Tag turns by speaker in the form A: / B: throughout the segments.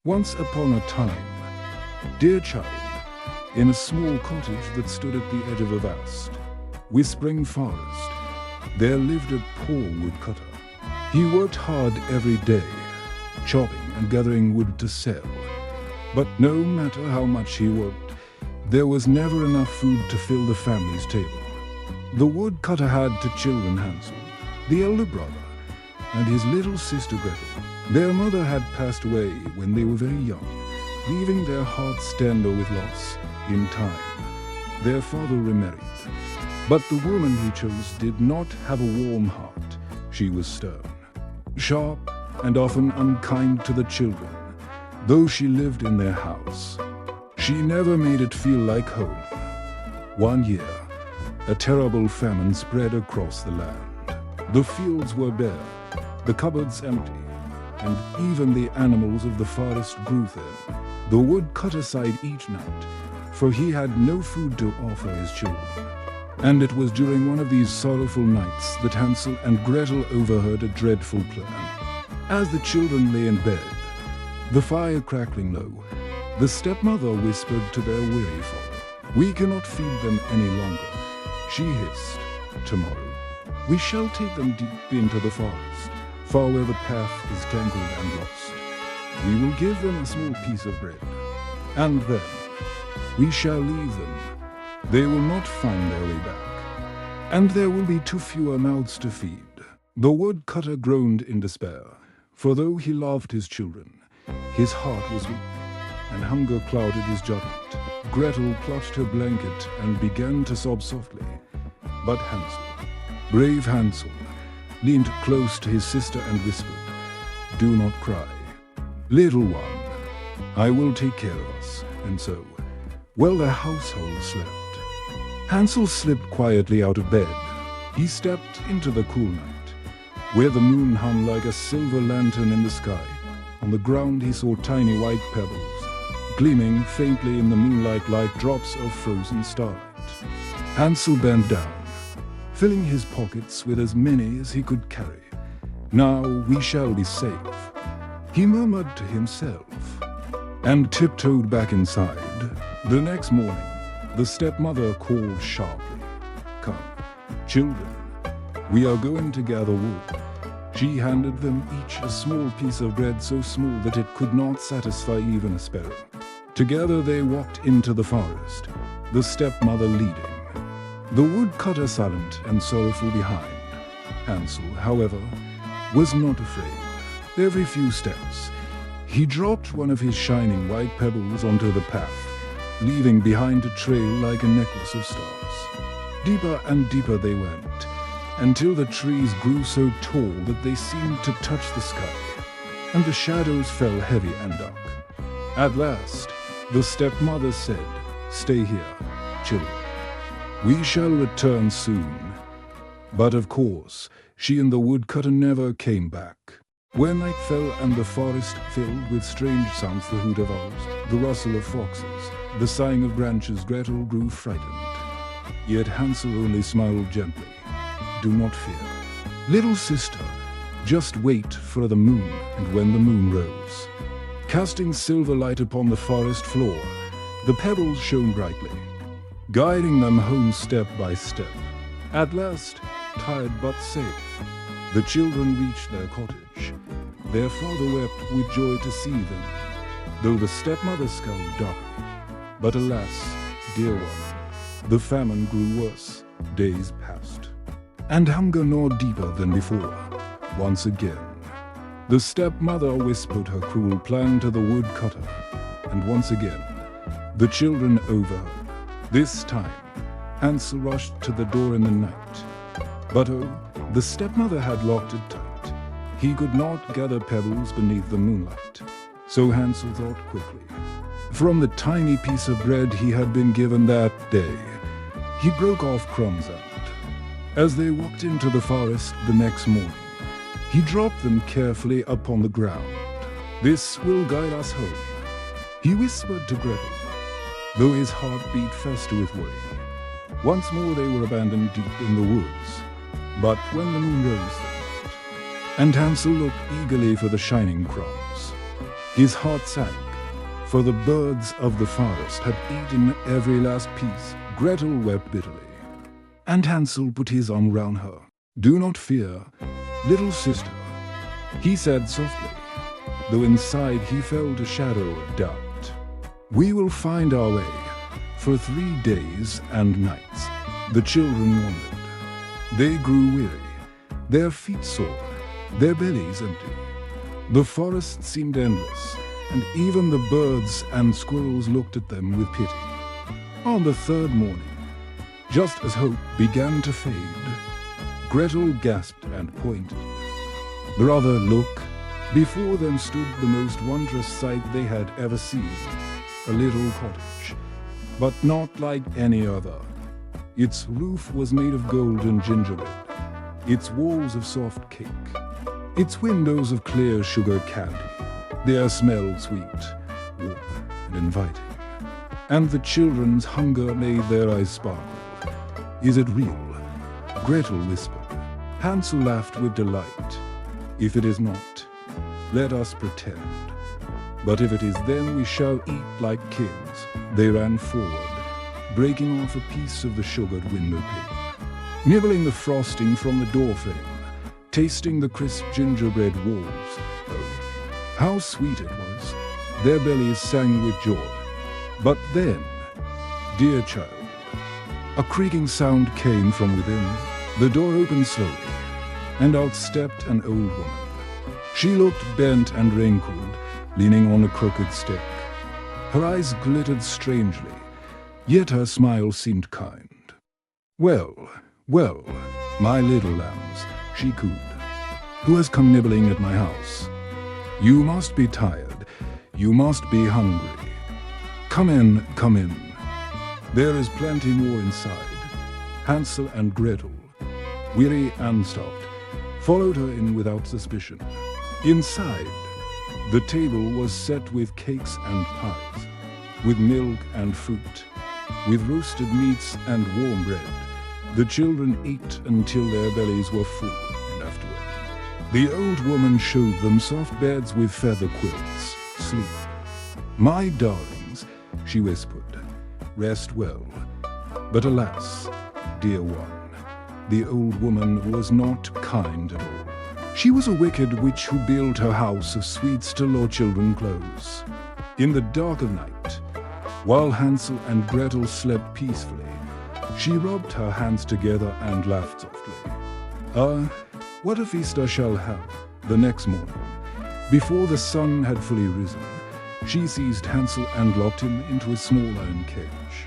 A: Once upon a time, dear child, in a small cottage that stood at the edge of a vast, whispering forest, there lived a poor woodcutter. He worked hard every day, chopping and gathering wood to sell. But no matter how much he worked, there was never enough food to fill the family's table. The woodcutter had two children, Hansel, the elder brother, and his little sister Gretel. Their mother had passed away when they were very young, leaving their hearts tender with loss. In time, their father remarried. But the woman he chose did not have a warm heart. She was stern, sharp, and often unkind to the children, though she lived in their house. She never made it feel like home. One year, a terrible famine spread across the land. The fields were bare, the cupboards empty, and even the animals of the forest grew thin. The woodcutter sighed each night, for he had no food to offer his children. And it was during one of these sorrowful nights that Hansel and Gretel overheard a dreadful plan. As the children lay in bed, the fire crackling low, the stepmother whispered to their weary father, "We cannot feed them any longer," she hissed. "Tomorrow, we shall take them deep into the forest, far where the path is tangled and lost. We will give them a small piece of bread, and then we shall leave them. They will not find their way back, and there will be too fewer mouths to feed." The woodcutter groaned in despair, for though he loved his children, his heart was weak, and hunger clouded his judgment. Gretel clutched her blanket and began to sob softly. But Hansel, brave Hansel, leaned close to his sister and whispered, "Do not cry. Little one, I will take care of us." And so, while the household slept, Hansel slipped quietly out of bed. He stepped into the cool night, where the moon hung like a silver lantern in the sky. On the ground he saw tiny white pebbles, gleaming faintly in the moonlight like drops of frozen starlight. Hansel bent down, filling his pockets with as many as he could carry. "Now we shall be safe," he murmured to himself, and tiptoed back inside. The next morning, the stepmother called sharply, "Come, children, we are going to gather wood." She handed them each a small piece of bread so small that it could not satisfy even a sparrow. Together they walked into the forest, the stepmother leading, the woodcutter silent and sorrowful behind. Hansel, however, was not afraid. Every few steps, he dropped one of his shining white pebbles onto the path, leaving behind a trail like a necklace of stars. Deeper and deeper they went, until the trees grew so tall that they seemed to touch the sky, and the shadows fell heavy and dark. At last, the stepmother said, "Stay here, children. We shall return soon." But of course, she and the woodcutter never came back. When night fell and the forest filled with strange sounds, the hoot of owls, the rustle of foxes, the sighing of branches, Gretel grew frightened. Yet Hansel only smiled gently. "Do not fear, little sister. Just wait for the moon." And when the moon rose, casting silver light upon the forest floor, the pebbles shone brightly, guiding them home step by step. At last, tired but safe, the children reached their cottage. Their father wept with joy to see them, though the stepmother scowled darkly. But alas, dear one, the famine grew worse. Days passed, and hunger gnawed deeper than before. Once again, the stepmother whispered her cruel plan to the woodcutter, and once again, the children overheard. This time, Hansel rushed to the door in the night. But oh, the stepmother had locked it tight. He could not gather pebbles beneath the moonlight, so Hansel thought quickly. From the tiny piece of bread he had been given that day, he broke off crumbs and, as they walked into the forest the next morning, he dropped them carefully upon the ground. "This will guide us home," he whispered to Gretel, though his heart beat faster with worry. Once more they were abandoned deep in the woods. But when the moon rose that night, and Hansel looked eagerly for the shining crumbs, His heart sank, for the birds of the forest had eaten every last piece. Gretel wept bitterly, and Hansel put his arm round her. "Do not fear, little sister," he said softly, though inside he felt a shadow of doubt. "We will find our way." For 3 days and nights, the children wandered. They grew weary, their feet sore, their bellies empty. The forest seemed endless, and even the birds and squirrels looked at them with pity. On the 3rd morning, just as hope began to fade, Gretel gasped and pointed. Brother, look! Before them stood the most wondrous sight they had ever seen. A little cottage, but not like any other. Its roof was made of gold and gingerbread, its walls of soft cake, its windows of clear sugar candy. The air smelled sweet, warm, and inviting, and the children's hunger made their eyes sparkle. "Is it real?" Gretel whispered. Hansel laughed with delight. "If it is not, let us pretend. But if it is, then we shall eat like kings." They ran forward, breaking off a piece of the sugared window pane, nibbling the frosting from the door frame, tasting the crisp gingerbread walls. Oh, how sweet it was! Their bellies sang with joy. But then, dear child, a creaking sound came from within. The door opened slowly, and out stepped an old woman. She looked bent and wrinkled, leaning on a crooked stick. Her eyes glittered strangely, yet her smile seemed kind. "Well, well, my little lambs," she cooed, "who has come nibbling at my house? You must be tired, you must be hungry. Come in, come in. There is plenty more inside." Hansel and Gretel, weary and stout, followed her in without suspicion. Inside, the table was set with cakes and pies, with milk and fruit, with roasted meats and warm bread. The children ate until their bellies were full, and afterward, the old woman showed them soft beds with feather quilts. "Sleep, my darlings," she whispered. "Rest well." But alas, dear one, the old woman was not kind at all. She was a wicked witch who built her house of sweets to lure children close. In the dark of night, while Hansel and Gretel slept peacefully, she rubbed her hands together and laughed softly. What a feast I shall have! The next morning, before the sun had fully risen, she seized Hansel and locked him into a small iron cage.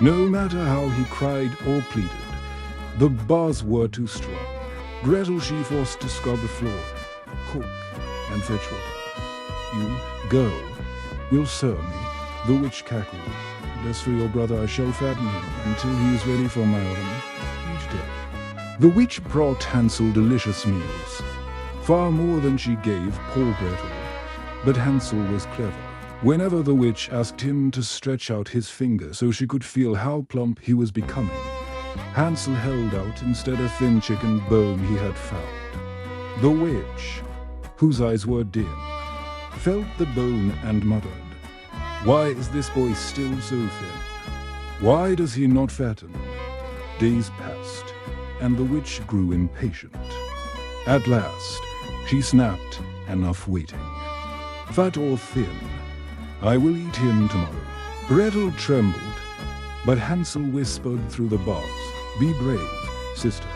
A: No matter how he cried or pleaded, the bars were too strong. Gretel she forced to scrub the floor, cook, and fetch water. "You, go, will serve me," the witch cackled. "And as for your brother, I shall fatten him until he is ready for my oven each day." The witch brought Hansel delicious meals, far more than she gave poor Gretel. But Hansel was clever. Whenever the witch asked him to stretch out his finger so she could feel how plump he was becoming, Hansel held out instead a thin chicken bone he had found. The witch, whose eyes were dim, felt the bone and muttered, "Why is this boy still so thin? Why does he not fatten?" Days passed, and the witch grew impatient. At last, she snapped, "Enough waiting. Fat or thin, I will eat him tomorrow." Gretel trembled, but Hansel whispered through the bars, "Be brave, sister.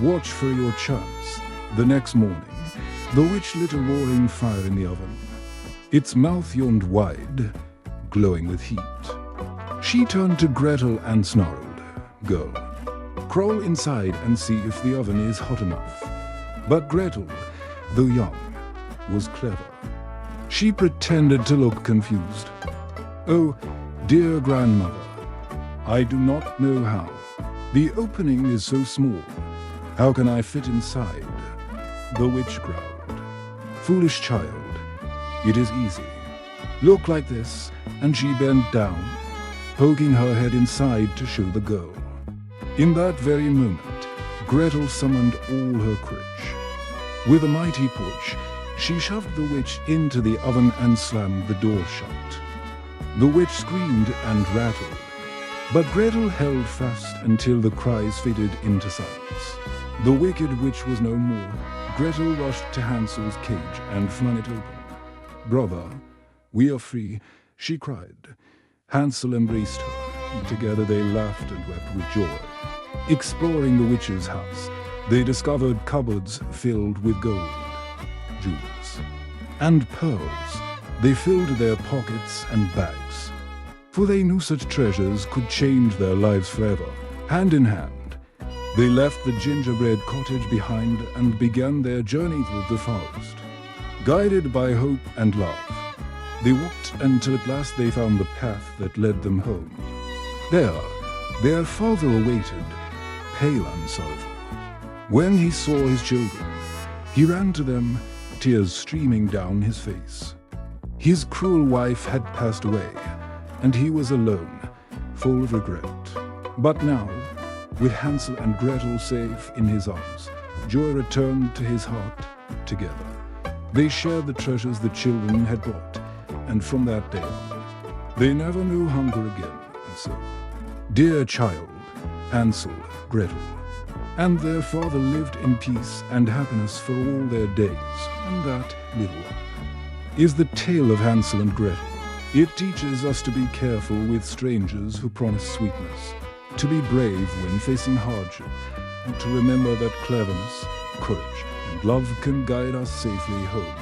A: Watch for your chance." The next morning, the witch lit a roaring fire in the oven. Its mouth yawned wide, glowing with heat. She turned to Gretel and snarled, "Girl, crawl inside and see if the oven is hot enough." But Gretel, though young, was clever. She pretended to look confused. "Oh, dear grandmother, I do not know how. The opening is so small. How can I fit inside?" The witch growled, "Foolish child, it is easy. Look like this," and she bent down, poking her head inside to show the girl. In that very moment, Gretel summoned all her courage. With a mighty push, She shoved the witch into the oven and slammed the door shut. The witch screamed and rattled, but Gretel held fast until the cries faded into silence. The wicked witch was no more. Gretel rushed to Hansel's cage and flung it open. "Brother, we are free," she cried. Hansel embraced her, and together they laughed and wept with joy. Exploring the witch's house, they discovered cupboards filled with gold, jewels, and pearls. They filled their pockets and bags, for they knew such treasures could change their lives forever. Hand in hand, they left the gingerbread cottage behind and began their journey through the forest. Guided by hope and love, they walked until at last they found the path that led them home. There, their father awaited, pale and sorrowful. When he saw his children, he ran to them, tears streaming down his face. His cruel wife had passed away, and he was alone, full of regret. But now, with Hansel and Gretel safe in his arms, joy returned to his heart. Together, they shared the treasures the children had brought, and from that day on, they never knew hunger again. And so, dear child, Hansel, Gretel, and their father lived in peace and happiness for all their days. And that, little one, is the tale of Hansel and Gretel. It teaches us to be careful with strangers who promise sweetness, to be brave when facing hardship, and to remember that cleverness, courage, and love can guide us safely home.